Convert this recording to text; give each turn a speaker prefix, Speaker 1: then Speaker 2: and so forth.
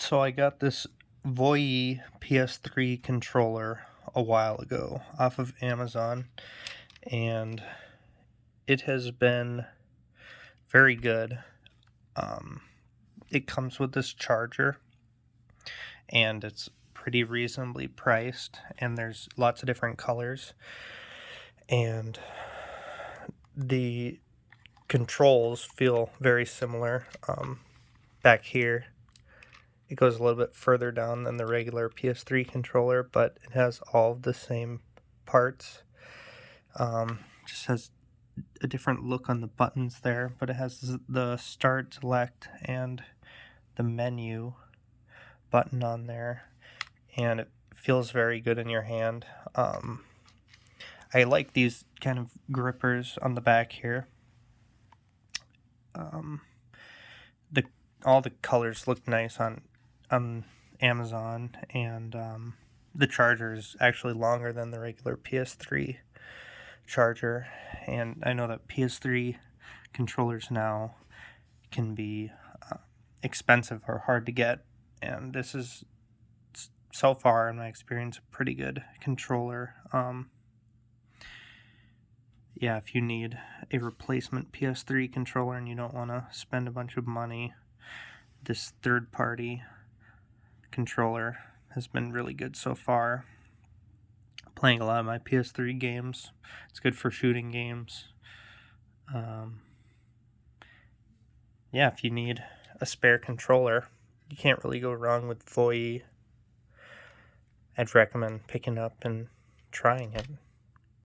Speaker 1: So I got this Voyee PS3 controller a while ago off of Amazon, and it has been very good. Um, it comes with this charger, and it's pretty reasonably priced, and there's lots of different colors, and the controls feel very similar. Back here, it goes a little bit further down than the regular PS3 controller, but it has all of the same parts. Just has a different look on the buttons there, but it has the start, select, and the menu button on there, and it feels very good in your hand. I like these kind of grippers on the back here. The all the colors look nice on Amazon, and the charger is actually longer than the regular PS3 charger, and I know that PS3 controllers now can be expensive or hard to get, and this is, so far in my experience, a pretty good controller. Yeah, if you need a replacement PS3 controller and you don't want to spend a bunch of money, this third-party controller has been really good so far. Playing a lot of my PS3 games. It's good for shooting games. Yeah, if you need a spare controller, you can't really go wrong with Voyee. I'd recommend picking up and trying it.